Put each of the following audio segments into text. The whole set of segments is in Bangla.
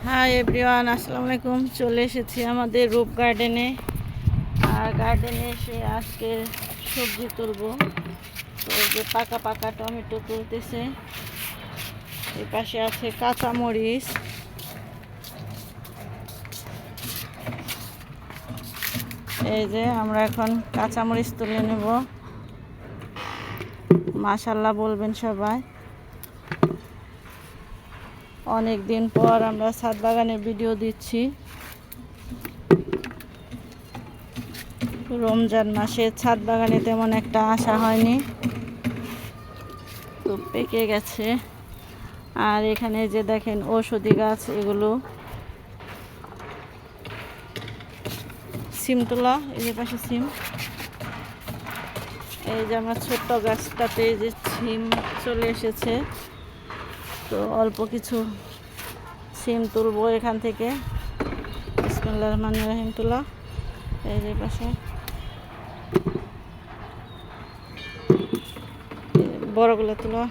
হাই এভরিওয়ান, আসসালামু আলাইকুম। চলে এসেছি আমাদের রূপ গার্ডেনে। আর গার্ডেনে এসে আজকে সবজি তুলবো। তো এই যে পাকা পাকা টমেটো তুলতেছে। এই পাশে আছে কাঁচামরিচ। এই যে আমরা এখন কাঁচামরিচ তুলে নেব। মাশাআল্লাহ বলবেন সবাই। অনেক দিন পর আমরা ছাদ বাগানের ভিডিও দিচ্ছি। রমজান মাসে ছাদ বাগানে তেমন একটা আসা হয়নি, তো পেকে গেছে। আর এখানে যে দেখেন ঔষধি গাছ, এগুলো সিম তোলা। এই যে পাশে সিম। এই যে আমার ছোট্ট গাছটাতে যে সিম চলে এসেছে, তো অল্প কিছু সিম তুলবো এখান থেকে। বিসমিল্লাহির রহমানির রহিম তোলা। এই যে পাশে বড়গুলো তোলা,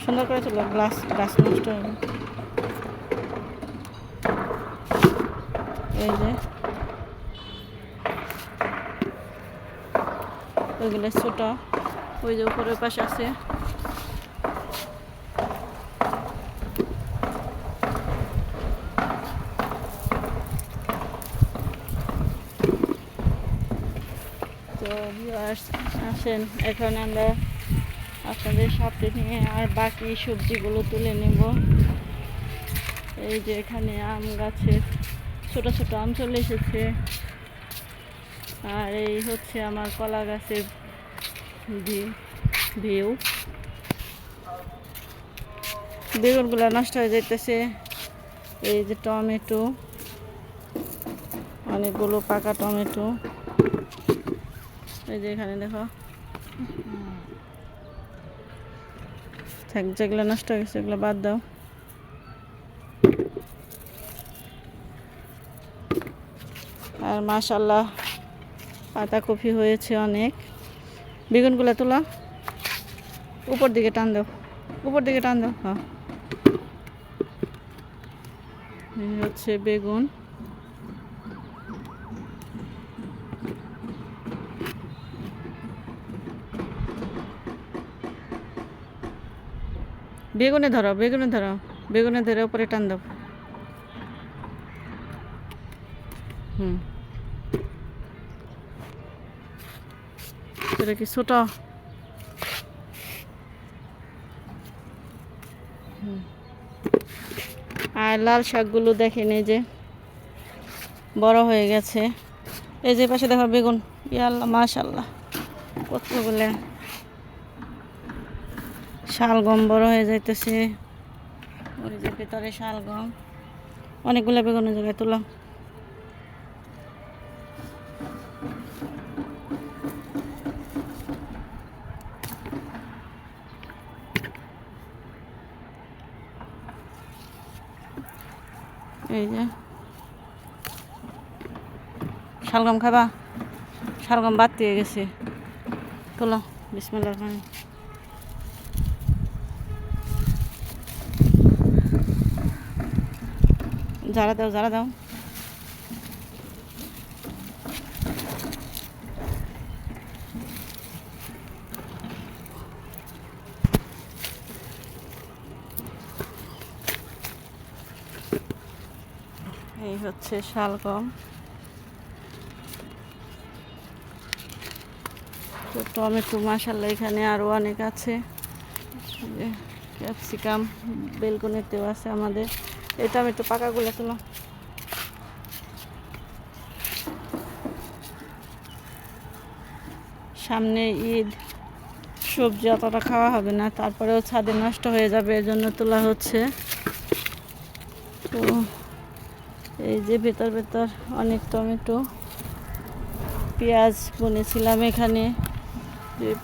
সুন্দর করে তোলা। গাছ নষ্ট হবে। এই যে ওইগুলো ছোট, ওই যে উপরের পাশে আছে। তো ভিউয়ার্স আসেন, এখন আমরা আপনাদের সাথে নিয়ে আর বাকি সবজিগুলো তুলে নেব। এই যে এখানে আম গাছের ছোট ছোট আম চলে এসেছে। আর এই হচ্ছে আমার কলা গাছের ভিউ। বেগুনগুলো নষ্ট হয়ে যাইতেছে। এই যে টমেটো, অনেকগুলো পাকা টমেটো। এই যে এখানে দেখো, যেগুলো নষ্ট হয়ে গেছে এগুলো বাদ দাও। আর মাশাআল্লাহ পাতাকপি হয়েছে অনেক। বেগুনগুলো তোলা, উপর দিকে টান দাও, উপর দিকে টান দাও। হ্যাঁ, এই হচ্ছে বেগুন। বেগুনে ধরো, বেগুনে ধরো, বেগুনে ধরে উপরে টান দাও। এটা কি ছোট? আর লাল শাকগুলো দেখেন, এই যে বড় হয়ে গেছে। এই যে পাশে দেখো বেগুন। ইয়াল্লাহ মাশাআল্লাহ, কতগুলো শালগম বড় হয়ে যাইতেছে। ওই যে ভিতরে শালগম, অনেকগুলো বেগুনের জায়গায় তোলা। এই যে শালগম খাবা? শালগম বাদ দিয়ে গেছে, তোলো। বিসমিল্লাহির রহমানির রহিম। ঝাড়া দাও, ঝাড়া দাও। এই হচ্ছে শালগম। তো টমেটো মাশাআল্লাহ এখানে আরও অনেক আছে। ক্যাপসিকাম বেলকনিতেও আছে আমাদের। এই টমেটো পাকাগুলো তোলো। সামনে ঈদ, সবজি অতটা খাওয়া হবে না, তারপরেও ছাদে নষ্ট হয়ে যাবে, এজন্য তোলা হচ্ছে। তো এই যে ভেতর ভেতর অনেক টমেটো। পেঁয়াজ বুনেছিলাম এখানে,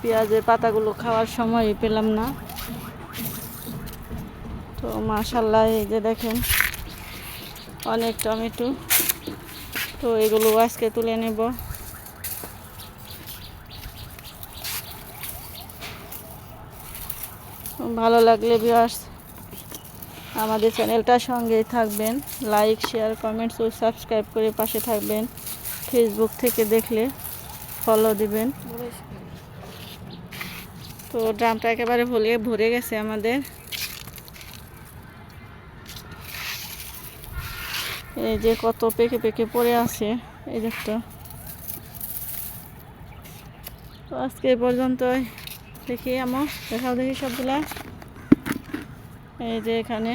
পেঁয়াজের পাতাগুলো খাওয়ার সময় পেলাম না। তো মাশাআল্লাহ এই যে দেখেন অনেক টমেটো। তো এগুলো আজকে তুলে নেব। ভালো লাগলে ভিউয়ার্স আমাদের চ্যানেলটার সঙ্গেই থাকবেন, লাইক শেয়ার কমেন্টস ও সাবস্ক্রাইব করে পাশে থাকবেন। ফেসবুক থেকে দেখলে ফলো দিবেন। তো ড্রামটা একেবারে ভরে গেছে আমাদের। এই যে কত পেকে পেকে পড়ে আছে এই একটা। তো আজকে এই পর্যন্তই। দেখি দেখাও দেখি সবগুলা। এই যে এখানে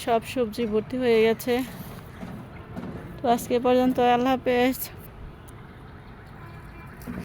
সব সবজি ভর্তি হয়ে গেছে। তো আজকে পর্যন্ত, আল্লাহ হাফেজ।